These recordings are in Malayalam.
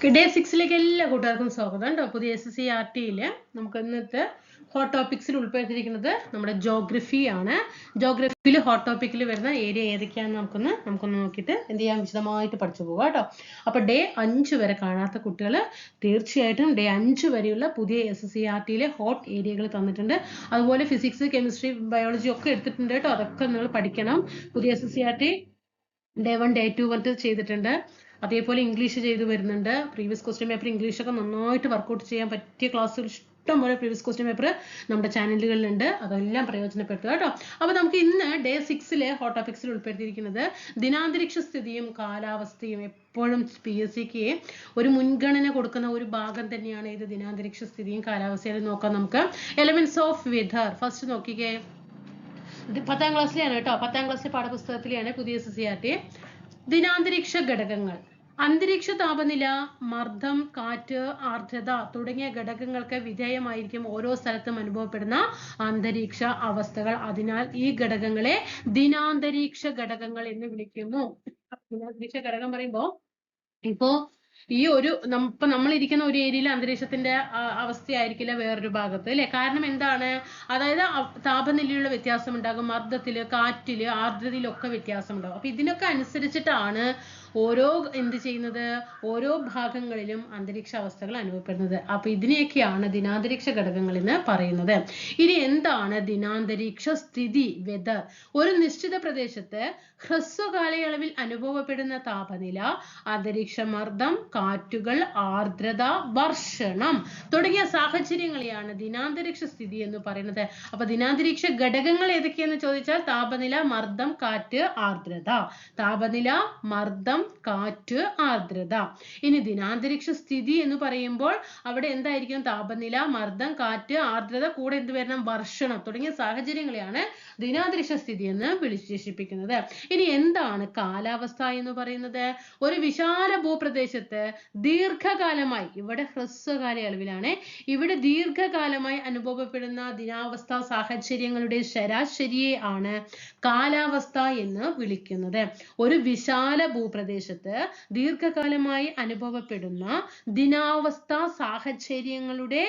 ഡേ 6ലേക്ക് എല്ലാ കൂട്ടുകാർക്കും സ്വാഗതം കേട്ടോ. പുതിയ SSCRT നമുക്ക് ഇന്നത്തെ ഹോട്ട് ടോപ്പിക്സിൽ ഉൾപ്പെടുത്തിയിരിക്കുന്നത് നമ്മുടെ ജോഗ്രഫി ആണ്. ജോഗ്രഫിയിൽ ഹോട്ട് ടോപ്പിക്കിൽ വരുന്ന ഏരിയ ഏതൊക്കെയാണെന്ന് നമുക്കൊന്ന് നോക്കിയിട്ട് എന്ത് ചെയ്യാം, വിശദമായിട്ട് പഠിച്ചു പോകാം കേട്ടോ. അപ്പോൾ ഡേ 5 വരെ കാണാത്ത കുട്ടികൾ തീർച്ചയായിട്ടും ഡേ 5 വരെയുള്ള പുതിയ SSCRTയിലെ ഹോട്ട് ഏരിയകൾ തന്നിട്ടുണ്ട്. അതുപോലെ ഫിസിക്സ്, കെമിസ്ട്രി, ബയോളജി ഒക്കെ എടുത്തിട്ടുണ്ട് കേട്ടോ. അതൊക്കെ നിങ്ങൾ പഠിക്കണം. പുതിയ SSCRT ഡേ 1, ഡേ 2 വന്നിട്ട് ചെയ്തിട്ടുണ്ട്. അതേപോലെ ഇംഗ്ലീഷ് ചെയ്തു വരുന്നുണ്ട്. പ്രീവിയസ് ക്വസ്റ്റ്യൻ പേപ്പർ ഇംഗ്ലീഷൊക്കെ നന്നായിട്ട് വർക്കൗട്ട് ചെയ്യാൻ പറ്റിയ ക്ലാസ്സുകൾ ഇഷ്ടംപോലെ പ്രീവിയസ് ക്വസ്റ്റ്യൻ പേപ്പർ നമ്മുടെ ചാനലുകളിലുണ്ട്. അതെല്ലാം പ്രയോജനപ്പെടുത്തുക കേട്ടോ. അപ്പോൾ നമുക്ക് ഇന്ന് ഡേ 6 ഹോട്ട് ടോപ്പിക്സിൽ ഉൾപ്പെടുത്തിയിരിക്കുന്നത് ദിനാന്തരീക്ഷ സ്ഥിതിയും കാലാവസ്ഥയും. എപ്പോഴും PSCക്ക് ഒരു മുൻഗണന കൊടുക്കുന്ന ഒരു ഭാഗം തന്നെയാണ് ഇത് ദിനാന്തരീക്ഷ സ്ഥിതിയും കാലാവസ്ഥയും. നോക്കാം നമുക്ക്. എലമെന്റ്സ് ഓഫ് വെതർ ഫസ്റ്റ് നോക്കിക്കേ. 10ാം ക്ലാസ്സിലാണ് കേട്ടോ. 10ാം ക്ലാസ്സിലെ പാഠപുസ്തകത്തിലെയാണ് പുതിയ SSCRT. ദിനാന്തരീക്ഷ ഘടകങ്ങൾ: അന്തരീക്ഷ താപനില, മർദ്ദം, കാറ്റ്, ആർദ്രത തുടങ്ങിയ ഘടകങ്ങൾക്ക് വിധേയമായിരിക്കും ഓരോ സ്ഥലത്തും അനുഭവപ്പെടുന്ന അന്തരീക്ഷ അവസ്ഥകൾ. അതിനാൽ ഈ ഘടകങ്ങളെ ദിനാന്തരീക്ഷ ഘടകങ്ങൾ എന്ന് വിളിക്കുന്നു. ദിനാന്തരീക്ഷ ഘടകം പറയുമ്പോൾ ഇപ്പോ ഈ ഒരു ഇപ്പൊ നമ്മൾ ഇരിക്കുന്ന ഒരു ഏരിയയിൽ അന്തരീക്ഷത്തിന്റെ അവസ്ഥയായിരിക്കില്ല വേറൊരു ഭാഗത്ത്, അല്ലെ? കാരണം എന്താണ്? അതായത് താപനിലയിലുള്ള വ്യത്യാസം ഉണ്ടാകും, മർദ്ദത്തില്, കാറ്റില്, ആർദ്രതയിലൊക്കെ വ്യത്യാസം ഉണ്ടാകും. അപ്പൊ ഇതിനൊക്കെ അനുസരിച്ചിട്ടാണ് ഓരോ ഓരോ ഭാഗങ്ങളിലും അന്തരീക്ഷ അവസ്ഥകൾ അനുഭവപ്പെടുന്നത്. അപ്പൊ ഇതിനെയൊക്കെയാണ് ദിനാന്തരീക്ഷ ഘടകങ്ങൾ എന്ന് പറയുന്നത്. ഇനി എന്താണ് ദിനാന്തരീക്ഷ സ്ഥിതി, വെതർ? ഒരു നിശ്ചിത പ്രദേശത്ത് ഹ്രസ്വ കാലയളവിൽ അനുഭവപ്പെടുന്ന താപനില, അന്തരീക്ഷ മർദ്ദം, കാറ്റുകൾ, ആർദ്രത, വർഷണം തുടങ്ങിയ സാഹചര്യങ്ങളെയാണ് ദിനാന്തരീക്ഷ സ്ഥിതി എന്ന് പറയുന്നത്. അപ്പൊ ദിനാന്തരീക്ഷ ഘടകങ്ങൾ ഏതൊക്കെയെന്ന് ചോദിച്ചാൽ താപനില, മർദ്ദം, കാറ്റ്, ആർദ്രത. താപനില, മർദ്ദം, കാറ്റ്, ആർദ്രത. ഇനി ദിനാന്തരീക്ഷ സ്ഥിതി എന്ന് പറയുമ്പോൾ അവിടെ എന്തായിരിക്കും? താപനില, മർദ്ദം, കാറ്റ്, ആർദ്രത, കൂടെ എന്ത് വരണം? വർഷണം തുടങ്ങിയ സാഹചര്യങ്ങളെയാണ് ദിനാന്തരീക്ഷ സ്ഥിതി എന്ന് വിശേഷിപ്പിക്കുന്നത്. ഇനി എന്താണ് കാലാവസ്ഥ എന്ന് പറയുന്നത്? ഒരു വിശാല ഭൂപ്രദേശത്ത് ദീർഘകാലമായി, ഇവിടെ ഹ്രസ്വ കാലയളവിലാണ്, ഇവിടെ ദീർഘകാലമായി അനുഭവപ്പെടുന്ന ദിനാവസ്ഥ സാഹചര്യങ്ങളുടെ ശരാശരിയെ ആണ് കാലാവസ്ഥ എന്ന് വിളിക്കുന്നത്. ഒരു വിശാല ഭൂപ്രദേശത്ത് ദീർഘകാലമായി അനുഭവപ്പെടുന്ന ദിനാവസ്ഥ സാഹചര്യങ്ങളുടെ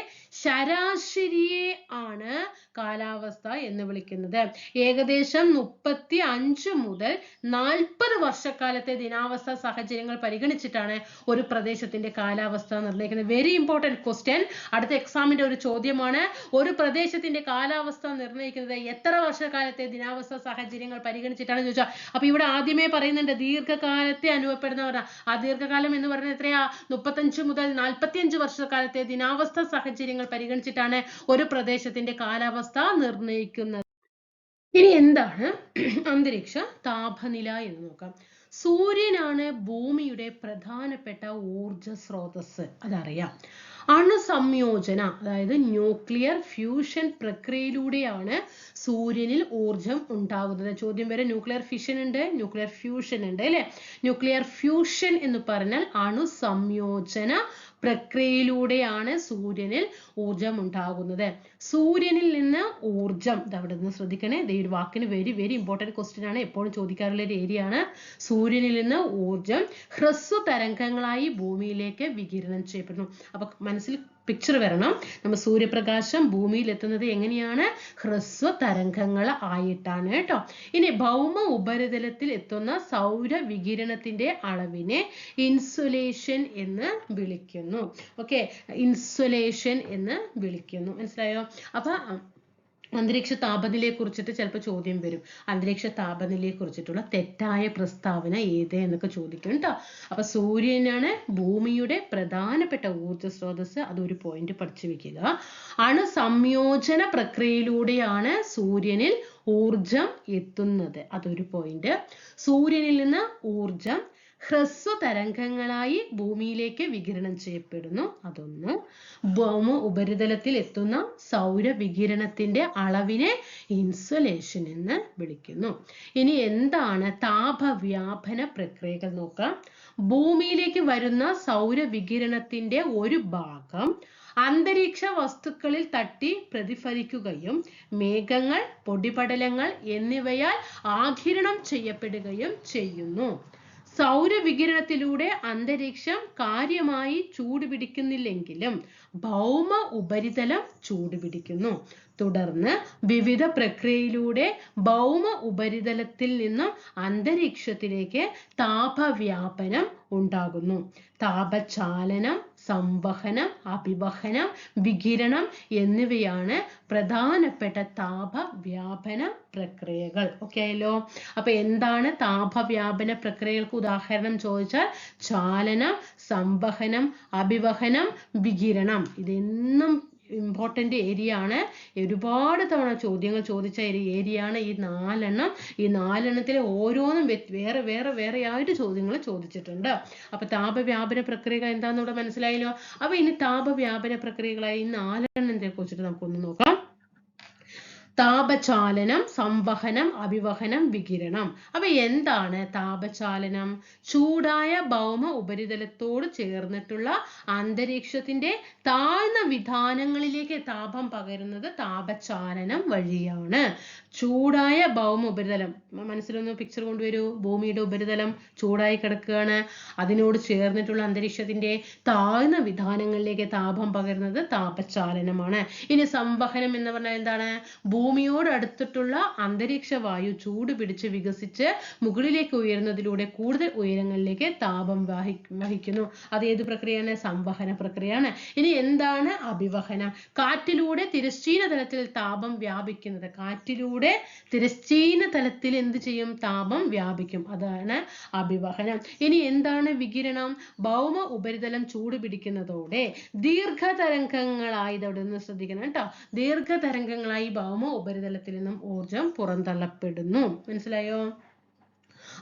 ശരാശരിയെ ആണ് കാലാവസ്ഥ എന്ന് വിളിക്കുന്നത്. ഏകദേശം 35 മുതൽ 40 വർഷക്കാലത്തെ ദിനാവസ്ഥ സാഹചര്യങ്ങൾ പരിഗണിച്ചിട്ടാണ് ഒരു പ്രദേശത്തിന്റെ കാലാവസ്ഥ നിർണ്ണയിക്കുന്നത്. Very important question. അടുത്ത എക്സാമിന്റെ ഒരു ചോദ്യമാണ്. ഒരു പ്രദേശത്തിന്റെ കാലാവസ്ഥ നിർണ്ണയിക്കുന്നത് എത്ര വർഷക്കാലത്തെ ദിനാവസ്ഥ സാഹചര്യങ്ങൾ പരിഗണിച്ചിട്ടാണ് ചോദിച്ചാൽ. അപ്പൊ ഇവിടെ ആദ്യമേ പറയുന്നുണ്ട് ദീർഘകാലത്തെ അനുഭവപ്പെടുന്നവർ. ആ ദീർഘകാലം എന്ന് പറയുന്നത് എത്രയാ? 35 മുതൽ 45 വർഷക്കാലത്തെ ദിനാവസ്ഥ സാഹചര്യങ്ങൾ പരിഗണിച്ചിട്ടാണ് ഒരു പ്രദേശത്തിന്റെ കാലാവസ്ഥ നിർണ്ണയിക്കുന്നത്. ഇനി എന്താണ് അന്തരീക്ഷ താപനില എന്ന് നോക്കാം. സൂര്യനാണ് ഭൂമിയുടെ പ്രധാനപ്പെട്ട ഊർജ സ്രോതസ്, അതറിയാം. അണുസംയോജന, അതായത് ന്യൂക്ലിയർ ഫ്യൂഷൻ പ്രക്രിയയിലൂടെയാണ് സൂര്യനിൽ ഊർജം ഉണ്ടാകുന്നത്. ചോദ്യം വരെ ന്യൂക്ലിയർ ഫിഷൻ ഉണ്ട്, ന്യൂക്ലിയർ ഫ്യൂഷൻ ഉണ്ട്, അല്ലെ? ന്യൂക്ലിയർ ഫ്യൂഷൻ എന്ന് പറഞ്ഞാൽ അണുസംയോജന പ്രക്രിയയിലൂടെയാണ് സൂര്യനിൽ ഊർജം ഉണ്ടാകുന്നത്. സൂര്യനിൽ നിന്ന് ഊർജം, അവിടെ നിന്ന് ശ്രദ്ധിക്കണേ, ഈ ഒരു വാക്കിന് വെരി വെരി ഇമ്പോർട്ടന്റ് ക്വസ്റ്റ്യൻ ആണ്, എപ്പോഴും ചോദിക്കാറുള്ള ഒരു ഏരിയ ആണ്. സൂര്യനിൽ നിന്ന് ഊർജം ഹ്രസ്വ തരംഗങ്ങളായി ഭൂമിയിലേക്ക് വികിരണം ചെയ്യപ്പെടുന്നു. അപ്പൊ മനസ്സിൽ പിക്ചർ വരണം. നമ്മൾ സൂര്യപ്രകാശം ഭൂമിയിൽ എത്തുന്നത് എങ്ങനെയാണ്? ഹ്രസ്വ തരംഗങ്ങൾ ആയിട്ടാണ് കേട്ടോ. ഇനി ഭൗമ ഉപരിതലത്തിൽ എത്തുന്ന സൗര വികിരണത്തിന്റെ അളവിനെ ഇൻസുലേഷൻ എന്ന് വിളിക്കുന്നു. ഓക്കെ, ഇൻസുലേഷൻ എന്ന് വിളിക്കുന്നു. മനസ്സിലായോ? അപ്പൊ അന്തരീക്ഷ താപനിലയെ കുറിച്ചിട്ട് ചിലപ്പോൾ ചോദ്യം വരും. അന്തരീക്ഷ താപനിലയെ കുറിച്ചിട്ടുള്ള തെറ്റായ പ്രസ്താവന ഏത് എന്നൊക്കെ ചോദിക്കും കേട്ടോ. അപ്പൊ സൂര്യനാണ് ഭൂമിയുടെ പ്രധാനപ്പെട്ട ഊർജ സ്രോതസ്, അതൊരു പോയിന്റ് പഠിച്ചു വെക്കുക. അണുസംയോജന പ്രക്രിയയിലൂടെയാണ് സൂര്യനിൽ ഊർജം എത്തുന്നത്, അതൊരു പോയിന്റ്. സൂര്യനിൽ നിന്ന് ഊർജം ഹ്രസ്വ തരംഗങ്ങളായി ഭൂമിയിലേക്ക് വികിരണം ചെയ്യപ്പെടുന്നു, അതൊന്ന്. ഭൗമ ഉപരിതലത്തിൽ എത്തുന്ന സൗര വികിരണത്തിന്റെ അളവിനെ ഇൻസുലേഷൻ എന്ന് വിളിക്കുന്നു. ഇനി എന്താണ് താപവ്യാപന പ്രക്രിയകൾ നോക്കാം. ഭൂമിയിലേക്ക് വരുന്ന സൗര വികിരണത്തിന്റെ ഒരു ഭാഗം അന്തരീക്ഷ വസ്തുക്കളിൽ തട്ടി പ്രതിഫലിക്കുകയും മേഘങ്ങൾ, പൊടിപടലങ്ങൾ എന്നിവയാൽ ആഗിരണം ചെയ്യപ്പെടുകയും ചെയ്യുന്നു. സൗരവികിരണത്തിലൂടെ അന്തരീക്ഷം കാര്യമായി ചൂടുപിടിക്കുന്നില്ലെങ്കിലും ഭൗമ ഉപരിതലം ചൂടുപിടിക്കുന്നു. തുടർന്ന് വിവിധ പ്രക്രിയയിലൂടെ ഭൗമ ഉപരിതലത്തിൽ നിന്നും അന്തരീക്ഷത്തിലേക്ക് താപവ്യാപനം ഉണ്ടാകുന്നു. താപചാലനം, സംവഹനം, അഭിവഹനം, വികിരണം എന്നിവയാണ് പ്രധാനപ്പെട്ട താപവ്യാപന പ്രക്രിയകൾ. ഓക്കെ ആയല്ലോ. അപ്പൊ എന്താണ് താപവ്യാപന പ്രക്രിയകൾക്ക് ഉദാഹരണം ചോദിച്ചാൽ ചാലനം, സംവഹനം, അഭിവഹനം, വികിരണം. ഇതെന്നും ഇമ്പോർട്ടന്റ് ഏരിയ ആണ്. ഒരുപാട് തവണ ചോദ്യങ്ങൾ ചോദിച്ച ഏരിയ ആണ് ഈ 4 എണ്ണം. ഈ 4 എണ്ണത്തിലെ ഓരോന്നും വേറെ വേറെ വേറെ ആയിട്ട് ചോദ്യങ്ങൾ ചോദിച്ചിട്ടുണ്ട്. അപ്പൊ താപവ്യാപന പ്രക്രിയകൾ എന്താണെന്ന് ഇവിടെ മനസ്സിലായല്ലോ. അപ്പൊ ഇനി താപവ്യാപന പ്രക്രിയകളായി 4 എണ്ണത്തെ കുറിച്ചിട്ട് നമുക്കൊന്ന് നോക്കാം. താപചാലനം, സംവഹനം, അഭിവഹനം, വികിരണം. അപ്പൊ എന്താണ് താപചാലനം? ചൂടായ ഭൗമ ഉപരിതലത്തോട് ചേർന്നിട്ടുള്ള അന്തരീക്ഷത്തിന്റെ താഴ്ന്ന വിധാനങ്ങളിലേക്ക് താപം പകരുന്നത് താപചാലനം വഴിയാണ്. ചൂടായ ഭൗമ ഉപരിതലം മനസ്സിലൊന്ന് പിക്ചർ കൊണ്ടുവരൂ. ഭൂമിയുടെ ഉപരിതലം ചൂടായി കിടക്കുകയാണ്. അതിനോട് ചേർന്നിട്ടുള്ള അന്തരീക്ഷത്തിന്റെ താഴ്ന്ന വിധാനങ്ങളിലേക്ക് താപം പകരുന്നത് താപചാലനമാണ്. ഇനി സംവഹനം എന്ന് പറഞ്ഞാൽ എന്താണ്? ഭൂമിയോട് അടുത്തിട്ടുള്ള അന്തരീക്ഷ വായു ചൂട് പിടിച്ച് വികസിച്ച് മുകളിലേക്ക് ഉയരുന്നതിലൂടെ കൂടുതൽ ഉയരങ്ങളിലേക്ക് താപം വഹിക്കുന്നു. അത് ഏത് പ്രക്രിയയാണ്? സംവഹന പ്രക്രിയയാണ്. ഇനി എന്താണ് അഭിവഹനം? കാറ്റിലൂടെ തിരശ്ചീന തലത്തിൽ താപം വ്യാപിക്കുന്നത്. കാറ്റിലൂടെ തിരശ്ചീന തലത്തിൽ എന്ത് ചെയ്യും? താപം വ്യാപിക്കും. അതാണ് അഭിവഹനം. ഇനി എന്താണ് വികിരണം? ഭൗമ ഉപരിതലം ചൂട് പിടിക്കുന്നതോടെ ദീർഘതരംഗങ്ങളായി, ഇതവിടെ നിന്ന് ശ്രദ്ധിക്കണം കേട്ടോ, ദീർഘതരംഗങ്ങളായി ഭൗമ ഉപരിതലത്തിൽ നിന്നും ഊർജം പുറന്തള്ളപ്പെടുന്നു. മനസ്സിലായോ?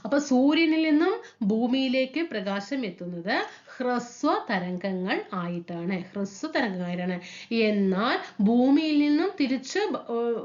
അപ്പൊ സൂര്യനിൽ നിന്നും ഭൂമിയിലേക്ക് പ്രകാശം എത്തുന്നത് ഹ്രസ്വ തരംഗങ്ങൾ ആയിട്ടാണ്. എന്നാൽ ഭൂമിയിൽ നിന്നും തിരിച്ച്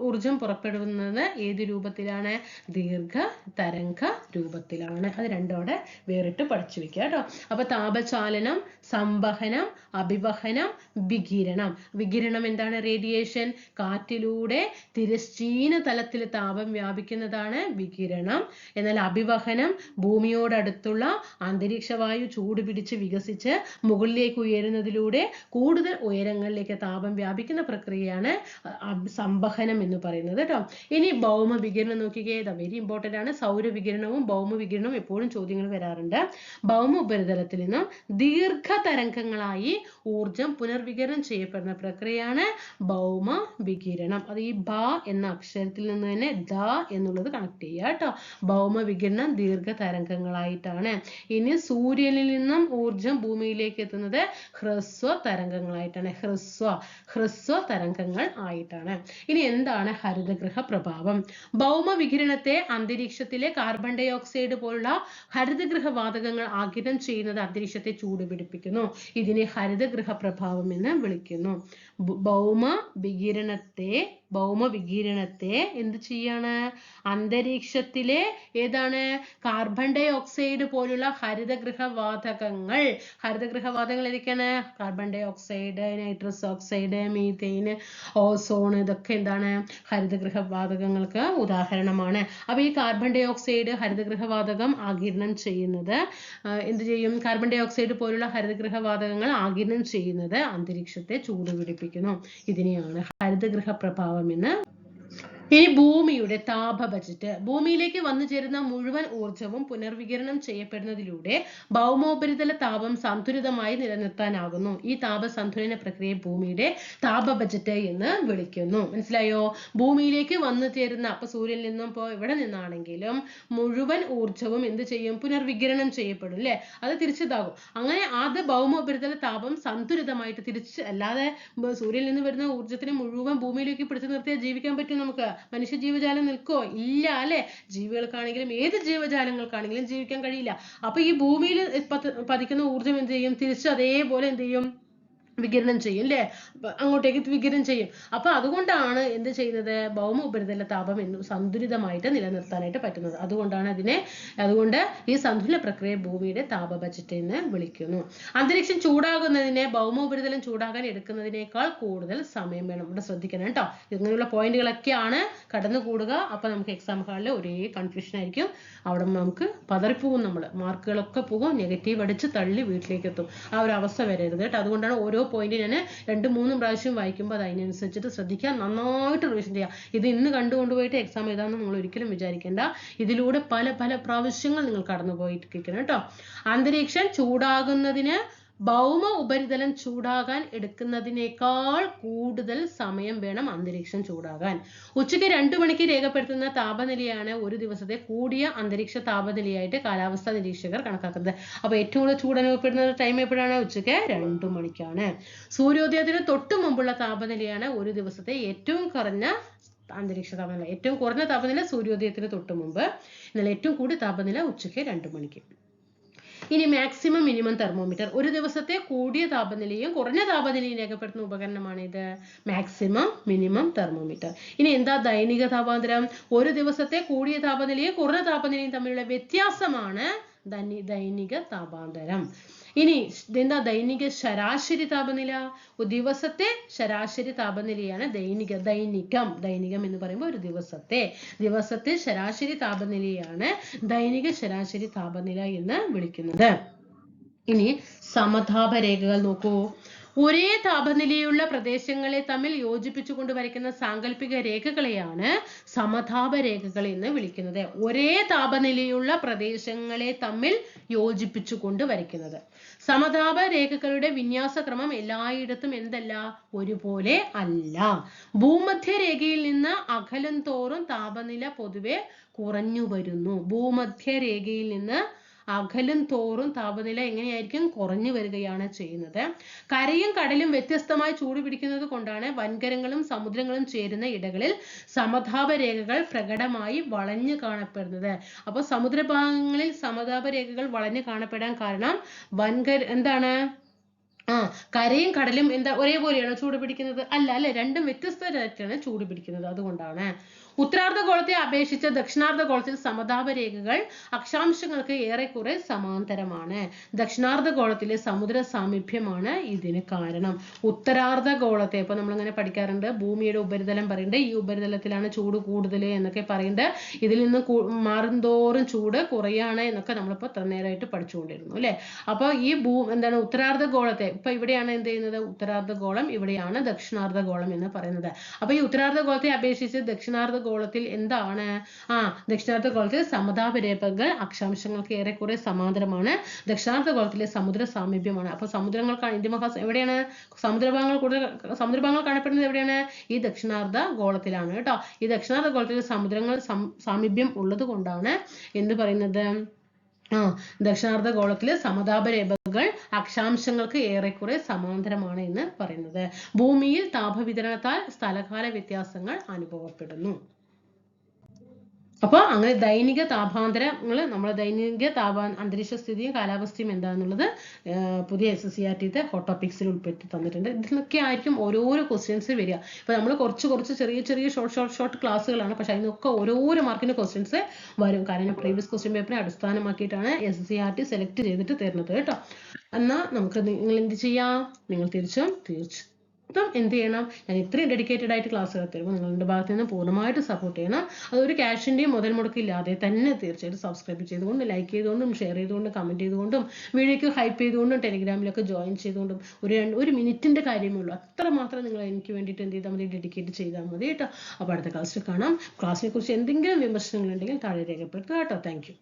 ഊർജം പുറപ്പെടുന്നത് ഏത് രൂപത്തിലാണ്? ദീർഘതരംഗ രൂപത്തിലാണ്. അത് രണ്ടോടെ വേറിട്ട് പഠിച്ചു വെക്കുക കേട്ടോ. അപ്പൊ താപചാലനം, സംവഹനം, അഭിവഹനം, വികിരണം. വികിരണം എന്താണ്? റേഡിയേഷൻ. കാറ്റിലൂടെ തിരശ്ചീന തലത്തിൽ താപം വ്യാപിക്കുന്നതാണ് വികിരണം. എന്നാൽ അഭിവഹനം ഭൂമിയോടടുത്തുള്ള അന്തരീക്ഷവായു ചൂട് പിടിച്ച് വികസിച്ച് മുകളിലേക്ക് ഉയരുന്നതിലൂടെ കൂടുതൽ ഉയരങ്ങളിലേക്ക് താപം വ്യാപിക്കുന്ന പ്രക്രിയയാണ് സംവഹനം എന്ന് പറയുന്നത് കേട്ടോ. ഇനി ഭൗമ വികിരണം നോക്കിക്കേ. വെരി ഇമ്പോർട്ടന്റ് ആണ്. സൗരവികിരണവും ഭൗമ വികിരണവും എപ്പോഴും ചോദ്യങ്ങൾ വരാറുണ്ട്. ഭൗമ ഉപരിതലത്തിൽ നിന്നും ദീർഘതരംഗങ്ങളായി ഊർജം പുനർവികിരണം ചെയ്യപ്പെടുന്ന പ്രക്രിയയാണ് ഭൗമ വികിരണം. അത് ഈ ഭ എന്ന അക്ഷരത്തിൽ നിന്ന് തന്നെ ദ എന്നുള്ളത് കണക്ട് ചെയ്യുക കേട്ടോ. ഭൗമ വികിരണം ദീർഘതരംഗങ്ങളായിട്ടാണ്. ഇനി സൂര്യനിൽ നിന്നും ഊർജം ഭൂമിയിലേക്ക് എത്തുന്നത് ഹ്രസ്വ തരംഗങ്ങളായിട്ടാണ്. ഹ്രസ്വ തരംഗങ്ങൾ ആയിട്ടാണ്. ഇനി എന്താണ് ഹരിതഗൃഹ പ്രഭാവം? ഭൗമ വികിരണത്തെ അന്തരീക്ഷത്തിലെ കാർബൺ ഡൈ ഓക്സൈഡ് പോലുള്ള ഹരിതഗൃഹ വാതകങ്ങൾ ആഗിരണം ചെയ്യുന്നത് അന്തരീക്ഷത്തെ ചൂടുപിടിപ്പിക്കുന്നു. ഇതിനെ ഹരിതഗൃഹ പ്രഭാവം എന്ന് വിളിക്കുന്നു. ഭൗമ വികിരണത്തെ എന്ത് ചെയ്യാണ്? അന്തരീക്ഷത്തിലെ ഏതാണ്? കാർബൺ ഡൈ ഓക്സൈഡ് പോലുള്ള ഹരിതഗൃഹ വാതകങ്ങൾ ഏതൊക്കെയാണ്? Carbon dioxide, nitrous oxide, methane, ozone, ഇതൊക്കെ എന്താണ്? ഹരിതഗൃഹ വാതകങ്ങൾക്ക് ഉദാഹരണമാണ്. അപ്പൊ ഈ കാർബൺ ഡൈ ഓക്സൈഡ് ഹരിതഗൃഹ വാതകം ആഗിരണം ചെയ്യുന്നത് എന്ത് ചെയ്യും? കാർബൺ ഡൈ ഓക്സൈഡ് പോലുള്ള ഹരിതഗൃഹ വാതകങ്ങൾ ആഗിരണം ചെയ്യുന്നത് അന്തരീക്ഷത്തെ ചൂടുപിടിപ്പിക്കുന്നു. ഇതിനെയാണ് ഹരിതഗൃഹ പ്രഭാവം എന്ന്. ഇനി ഭൂമിയുടെ താപ ബജറ്റ്. ഭൂമിയിലേക്ക് വന്നു ചേരുന്ന മുഴുവൻ ഊർജവും പുനർവികിരണം ചെയ്യപ്പെടുന്നതിലൂടെ ഭൗമോപരിതല താപം സന്തുലിതമായി നിലനിർത്താനാകുന്നു. ഈ താപ സന്തുലന പ്രക്രിയയെ ഭൂമിയുടെ താപ ബജറ്റ് എന്ന് വിളിക്കുന്നു. മനസ്സിലായോ? ഭൂമിയിലേക്ക് വന്നു ചേരുന്ന, അപ്പൊ സൂര്യനിൽ നിന്നും ഇപ്പോ എവിടെ നിന്നാണെങ്കിലും മുഴുവൻ ഊർജവും എന്ത് ചെയ്യും? പുനർവികിരണം ചെയ്യപ്പെടും അല്ലെ? അത് തിരിച്ചിതാകും. അങ്ങനെ അത് ഭൗമോപരിതല താപം സന്തുലിതമായിട്ട് തിരിച്ച്, അല്ലാതെ സൂര്യനിൽ നിന്ന് വരുന്ന ഊർജത്തിന് മുഴുവൻ ഭൂമിയിലേക്ക് പിടിച്ചു നിർത്തിയാൽ ജീവിക്കാൻ പറ്റും നമുക്ക്? മനുഷ്യ ജീവജാലം നിൽക്കോ? ഇല്ല അല്ലെ? ജീവികൾക്കാണെങ്കിലും ഏത് ജീവജാലങ്ങൾക്കാണെങ്കിലും ജീവിക്കാൻ കഴിയില്ല. അപ്പൊ ഈ ഭൂമിയിൽ പതിക്കുന്ന ഊർജം എന്ത് ചെയ്യും? തിരിച്ച് അതേപോലെ എന്ത് ചെയ്യും? വികിരണം ചെയ്യും അല്ലേ, അങ്ങോട്ടേക്ക് വികിരണം ചെയ്യും. അപ്പൊ അതുകൊണ്ടാണ് എന്ത് ചെയ്യുന്നത്, ഭൗമ ഉപരിതല താപം സന്തുലിതമായിട്ട് നിലനിർത്താനായിട്ട് പറ്റുന്നത്. അതുകൊണ്ട് ഈ സന്തുലന പ്രക്രിയ ഭൂമിയുടെ താപ ബജറ്റ് എന്ന് വിളിക്കുന്നു. അന്തരീക്ഷം ചൂടാകുന്നതിന് ഭൗമ ഉപരിതലം ചൂടാകാൻ എടുക്കുന്നതിനേക്കാൾ കൂടുതൽ സമയം വേണം. ഇവിടെ ശ്രദ്ധിക്കണം കേട്ടോ, ഇങ്ങനെയുള്ള പോയിന്റുകളൊക്കെയാണ് കടന്നുകൂടുക. അപ്പൊ നമുക്ക് എക്സാം ഹാളിൽ ഒരേ കൺഫ്യൂഷൻ ആയിരിക്കും. അവിടെ നമുക്ക് പതറിപ്പോകും, മാർക്കുകളൊക്കെ പോകും, നെഗറ്റീവ് അടിച്ച് തള്ളി വീട്ടിലേക്ക് എത്തും. ആ ഒരു അവസ്ഥ വരരുത് കേട്ടോ. അതുകൊണ്ടാണ് ഓരോ പോയിന്റ് ഞാൻ 2-3 പ്രാവശ്യം വായിക്കുമ്പോൾ അത് അതിനനുസരിച്ചിട്ട് ശ്രദ്ധിക്കുക, നന്നായിട്ട് റിവിഷൻ ചെയ്യുക. ഇത് ഇന്ന് കണ്ടുകൊണ്ടുപോയിട്ട് എക്സാം എഴുതാമെന്ന് നിങ്ങൾ ഒരിക്കലും വിചാരിക്കേണ്ട. ഇതിലൂടെ പല പല പ്രാവശ്യങ്ങൾ നിങ്ങൾ കടന്നു പോയിരിക്കണം കേട്ടോ. അന്തരീക്ഷം ചൂടാകുന്നതിന് ഭൗമ ഉപരിതലം ചൂടാകാൻ എടുക്കുന്നതിനേക്കാൾ കൂടുതൽ സമയം വേണം അന്തരീക്ഷം ചൂടാകാൻ. ഉച്ചയ്ക്ക് 2 മണിക്ക് രേഖപ്പെടുത്തുന്ന താപനിലയാണ് ഒരു ദിവസത്തെ കൂടിയ അന്തരീക്ഷ താപനിലയായിട്ട് കാലാവസ്ഥാ നിരീക്ഷകർ കണക്കാക്കുന്നത്. അപ്പൊ ഏറ്റവും കൂടുതൽ ചൂട് അനുഭവപ്പെടുന്ന ടൈം എപ്പോഴാണ്? ഉച്ചയ്ക്ക് 2 മണിക്കാണ്. സൂര്യോദയത്തിന് തൊട്ടു മുമ്പുള്ള താപനിലയാണ് ഒരു ദിവസത്തെ ഏറ്റവും കുറഞ്ഞ അന്തരീക്ഷ താപനില. ഏറ്റവും കുറഞ്ഞ താപനില സൂര്യോദയത്തിന് തൊട്ടു മുമ്പ്, എന്നാൽ ഏറ്റവും കൂടിയ താപനില ഉച്ചയ്ക്ക് 2 മണിക്ക്. ഇനി മാക്സിമം മിനിമം തെർമോമീറ്റർ. ഒരു ദിവസത്തെ കൂടിയ താപനിലയും കുറഞ്ഞ താപനിലയും രേഖപ്പെടുത്തുന്ന ഉപകരണമാണ് ഇത് മാക്സിമം മിനിമം തെർമോമീറ്റർ. ഇനി എന്താ ദൈനിക താപാന്തരം? ഒരു ദിവസത്തെ കൂടിയ താപനിലയും കുറഞ്ഞ താപനിലയും തമ്മിലുള്ള വ്യത്യാസമാണ് ദൈനിക താപാന്തരം. ഇനി എന്താ ദൈനിക ശരാശരി താപനില? ദിവസത്തെ ശരാശരി താപനിലയാണ് ദൈനികം എന്ന് പറയുമ്പോൾ ഒരു ദിവസത്തെ ശരാശരി താപനിലയാണ് ദൈനിക ശരാശരി താപനില എന്ന് വിളിക്കുന്നത്. ഇനി സമതാപ രേഖകൾ നോക്കൂ. ഒരേ താപനിലയുള്ള പ്രദേശങ്ങളെ തമ്മിൽ യോജിപ്പിച്ചുകൊണ്ട് വരയ്ക്കുന്ന സാങ്കല്പിക രേഖകളെയാണ് സമതാപ രേഖകൾ എന്ന് വിളിക്കുന്നത്. ഒരേ താപനിലയുള്ള പ്രദേശങ്ങളെ തമ്മിൽ യോജിപ്പിച്ചുകൊണ്ട് വരയ്ക്കുന്നത്. സമതാപ രേഖകളുടെ വിന്യാസക്രമം എല്ലായിടത്തും എന്തല്ല? ഒരുപോലെ അല്ല. ഭൂമധ്യരേഖയിൽ നിന്ന് അകലും തോറും താപനില പൊതുവെ കുറഞ്ഞു വരുന്നു. ഭൂമധ്യരേഖയിൽ നിന്ന് അകലും തോറും താപനില എങ്ങനെയായിരിക്കും? കുറഞ്ഞു വരികയാണ് ചെയ്യുന്നത്. കരയും കടലും വ്യത്യസ്തമായി ചൂട് പിടിക്കുന്നത് കൊണ്ടാണ് വൻകരങ്ങളും സമുദ്രങ്ങളും ചേരുന്ന ഇടങ്ങളിൽ സമതാപ രേഖകൾ പ്രകടമായി വളഞ്ഞു കാണപ്പെടുന്നത്. അപ്പൊ സമുദ്രഭാഗങ്ങളിൽ സമതാപ രേഖകൾ വളഞ്ഞു കാണപ്പെടാൻ കാരണം എന്താണ്? കരയും കടലും എന്താ ഒരേപോലെയാണോ ചൂട് പിടിക്കുന്നത്? അല്ല, രണ്ടും വ്യത്യസ്തരായിട്ടാണ് ചൂട് പിടിക്കുന്നത്. അതുകൊണ്ടാണ്. ഉത്തരാർദ്ധഗോളത്തെ അപേക്ഷിച്ച് ദക്ഷിണാർദ്ധഗോളത്തിൽ സമതാപ രേഖകൾ അക്ഷാംശങ്ങൾക്ക് ഏറെക്കുറെ സമാന്തരമാണ്. ദക്ഷിണാർദ്ധഗോളത്തിലെ സമുദ്ര സാമീപ്യമാണ് ഇതിന് കാരണം. ഉത്തരാർദ്ധഗോളത്തെ ഇപ്പൊ നമ്മളിങ്ങനെ പഠിക്കാറുണ്ട്, ഭൂമിയുടെ ഉപരിതലം പറയുന്നുണ്ട്, ഈ ഉപരിതലത്തിലാണ് ചൂട് കൂടുതൽ എന്നൊക്കെ പറയുന്നുണ്ട്. ഇതിൽ നിന്ന് മാറുന്തോറും ചൂട് കുറയാണ് എന്നൊക്കെ നമ്മളിപ്പോ ഇത്ര നേരമായിട്ട് പഠിച്ചുകൊണ്ടിരുന്നു അല്ലെ. അപ്പൊ ഈ ഉത്തരാർദ്ധഗോളത്തെ ഇപ്പൊ ഇവിടെയാണ് എന്ത് ചെയ്യുന്നത്? ഉത്തരാർദ്ധഗോളം, ഇവിടെയാണ് ദക്ഷിണാർദ്ധഗോളം എന്ന് പറയുന്നത്. അപ്പൊ ഈ ഉത്തരാർദ്ധഗോളത്തെ അപേക്ഷിച്ച് ദക്ഷിണാർദ്ധഗോളത്തിൽ എന്താണ്? ദക്ഷിണാർദ്ധഗോളത്തിൽ സമതാപ രേഖകൾ അക്ഷാംശങ്ങൾക്ക് ഏറെക്കുറെ സമാന്തരമാണ്. ദക്ഷിണാർദ്ധഗോളത്തിലെ സമുദ്ര സാമീപ്യമാണ്. അപ്പൊ സമുദ്രങ്ങൾ എവിടെയാണ്? സമുദ്രഭാഗങ്ങൾ കാണപ്പെടുന്നത് എവിടെയാണ്? ഈ ദക്ഷിണാർദ്ധഗോളത്തിലാണ് കേട്ടോ. ഈ ദക്ഷിണാർദ്ധഗോളത്തിലെ സമുദ്രങ്ങൾ സാമീപ്യം ഉള്ളത് കൊണ്ടാണ് എന്ത് പറയുന്നത്? ദക്ഷിണാർദ്ധഗോളത്തിലെ സമതാപ രേഖകൾ അക്ഷാംശങ്ങൾക്ക് ഏറെക്കുറെ സമാന്തരമാണ് എന്ന് പറയുന്നത്. ഭൂമിയിൽ താപവിതരണത്താൽ സ്ഥലകാല വ്യത്യാസങ്ങൾ അനുഭവപ്പെടുന്നു. അപ്പൊ അങ്ങനെ ദൈനിക താപാന്തരങ്ങൾ, നമ്മുടെ ദൈനിക അന്തരീക്ഷ സ്ഥിതിയും കാലാവസ്ഥയും എന്താണെന്നുള്ളത് പുതിയ SSCRT ഹോട്ട് ടോപ്പിക്സിൽ ഉൾപ്പെടുത്തി തന്നിട്ടുണ്ട്. ഇതിനൊക്കെ ആയിരിക്കും ഓരോരോ ക്വസ്റ്റ്യൻസ് വരിക. ഇപ്പൊ നമ്മൾ കുറച്ച് ചെറിയ ഷോർട്ട് ക്ലാസ്സുകളാണ്, പക്ഷെ അതിനൊക്കെ ഓരോരോ മാർക്കിന്റെ ക്വസ്റ്റ്യൻസ് വരും. കാരണം പ്രീവിയസ് ക്വസ്റ്റ്യൻ പേപ്പറിനെ അടിസ്ഥാനമാക്കിയിട്ടാണ് SSCRT സെലക്ട് ചെയ്തിട്ട് തരുന്നത് കേട്ടോ. എന്നാ നമുക്ക് നിങ്ങൾ എന്ത് ചെയ്യാം? നിങ്ങൾ തീർച്ചയായും എന്ത് ചെയ്യണം? ഞാൻ ഇത്രയും ഡെഡിക്കേറ്റഡ് ആയിട്ട് ക്ലാസ്സുകൾ തരുമ്പോൾ നിങ്ങളുടെ ഭാഗത്ത് നിന്ന് പൂർണ്ണമായിട്ട് സപ്പോർട്ട് ചെയ്യണം. അതൊരു ക്യാഷിന്റെയും മുതൽ മുടക്കില്ലാതെ തന്നെ തീർച്ചയായിട്ടും സബ്സ്ക്രൈബ് ചെയ്തുകൊണ്ടും ലൈക്ക് ചെയ്തുകൊണ്ടും ഷെയർ ചെയ്തുകൊണ്ടും കമന്റ് ചെയ്തുകൊണ്ടും വീഡിയോക്ക് ഹൈപ്പ് ചെയ്തുകൊണ്ടും ടെലിഗ്രാമിലൊക്കെ ജോയിൻ ചെയ്തുകൊണ്ടും ഒരു മിനിറ്റിന്റെ കാര്യമേ ഉള്ളൂ. അത്ര മാത്രം നിങ്ങൾ എനിക്ക് വേണ്ടിയിട്ട് എന്ത് ചെയ്താൽ മതി? ഡെഡിക്കേറ്റ് ചെയ്താൽ മതി കേട്ടോ. അപ്പോൾ അടുത്ത ക്ലാസ്സിൽ കാണാം. ക്ലാസ്സിനെ കുറിച്ച് എന്തെങ്കിലും വിമർശനങ്ങൾ ഉണ്ടെങ്കിൽ താഴെ രേഖപ്പെടുത്തുക കേട്ടോ. Thank you.